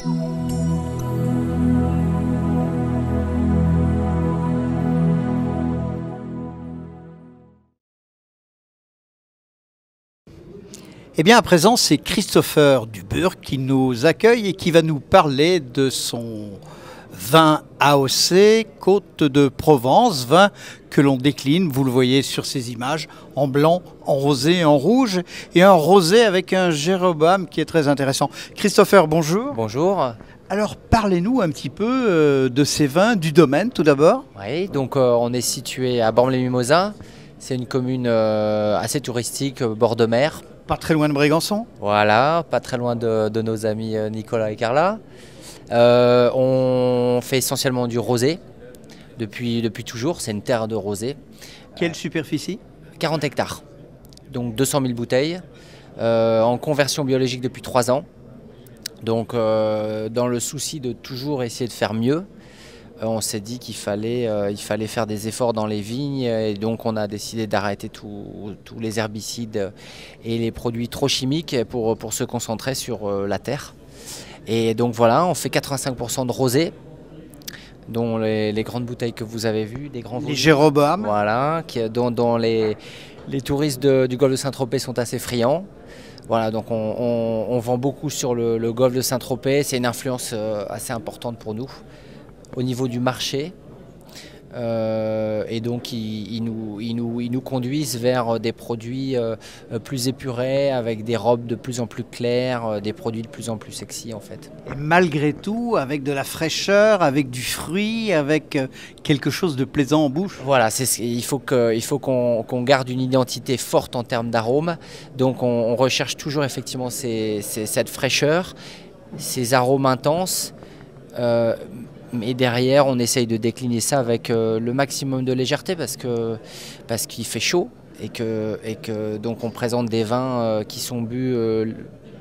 Eh bien, à présent, c'est Christopher Duburc qui nous accueille et qui va nous parler de son vin AOC Côte de Provence, vin que l'on décline, vous le voyez sur ces images, en blanc, en rosé et en rouge, et un rosé avec un Jéroboam qui est très intéressant. Christopher, bonjour. Bonjour. Alors, parlez-nous un petit peu de ces vins, du domaine tout d'abord. Oui, donc on est situé à Bormes-les-Mimosas. C'est une commune assez touristique, bord de mer. Pas très loin de Brégançon. Voilà, pas très loin de nos amis Nicolas et Carla. On fait essentiellement du rosé depuis toujours, c'est une terre de rosé. Quelle superficie? 40 hectares, donc 200 000 bouteilles, en conversion biologique depuis 3 ans. Donc dans le souci de toujours essayer de faire mieux, on s'est dit qu'il fallait faire des efforts dans les vignes et donc on a décidé d'arrêter tous les herbicides et les produits trop chimiques pour se concentrer sur la terre. Et donc voilà, on fait 85% de rosé, dont les grandes bouteilles que vous avez vues, des grands volumes. Les Jéroboam. Voilà, dont les touristes du golfe de Saint-Tropez sont assez friands. Voilà, donc on vend beaucoup sur le golfe de Saint-Tropez, c'est une influence assez importante pour nous au niveau du marché. Et donc ils nous conduisent vers des produits plus épurés, avec des robes de plus en plus claires, des produits de plus en plus sexy en fait. Et malgré tout, avec de la fraîcheur, avec du fruit, avec quelque chose de plaisant en bouche. Voilà, il faut qu'on garde une identité forte en termes d'arômes. Donc on recherche toujours effectivement cette fraîcheur, ces arômes intenses. Et derrière, on essaye de décliner ça avec le maximum de légèreté parce qu'il fait chaud et que donc on présente des vins qui sont bu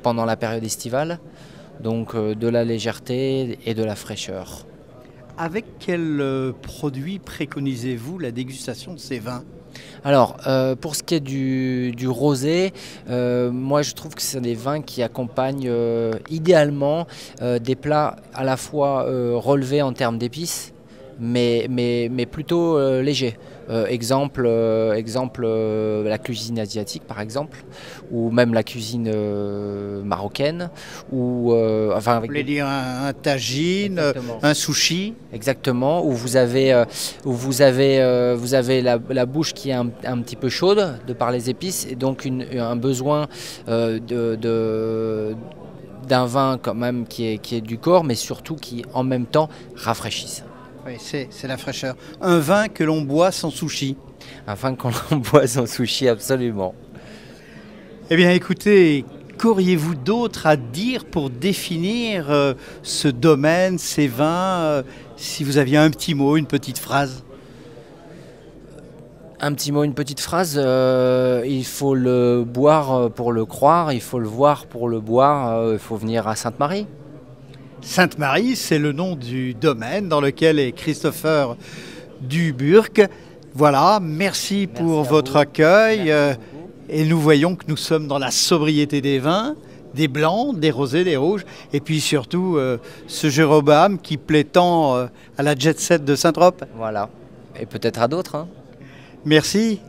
pendant la période estivale, donc de la légèreté et de la fraîcheur. Avec quel produit préconisez-vous la dégustation de ces vins? Alors, pour ce qui est du rosé, moi je trouve que ce sont des vins qui accompagnent idéalement des plats à la fois relevés en termes d'épices, mais plutôt légers. Exemple, la cuisine asiatique par exemple, ou même la cuisine marocaine, ou enfin Vous voulez dire un tagine, un sushi? Exactement, où vous avez la bouche qui est un petit peu chaude de par les épices et donc un besoin d'un vin quand même qui est du corps, mais surtout qui en même temps rafraîchisse. Oui, c'est la fraîcheur. Un vin que l'on boit sans sushi. Un vin qu'on boit sans sushi, absolument. Eh bien écoutez, qu'auriez-vous d'autre à dire pour définir ce domaine, ces vins, si vous aviez un petit mot, une petite phrase? Un petit mot, une petite phrase, il faut le boire pour le croire, il faut le voir pour le boire, il faut venir à Sainte-Marie. Sainte-Marie, c'est le nom du domaine dans lequel est Christopher Duburc. Voilà, merci pour votre accueil. Et nous voyons que nous sommes dans la sobriété des vins, des blancs, des rosés, des rouges, et puis surtout ce Jéroboam qui plaît tant à la jet set de Saint-Tropez. Voilà, et peut-être à d'autres. Hein. Merci.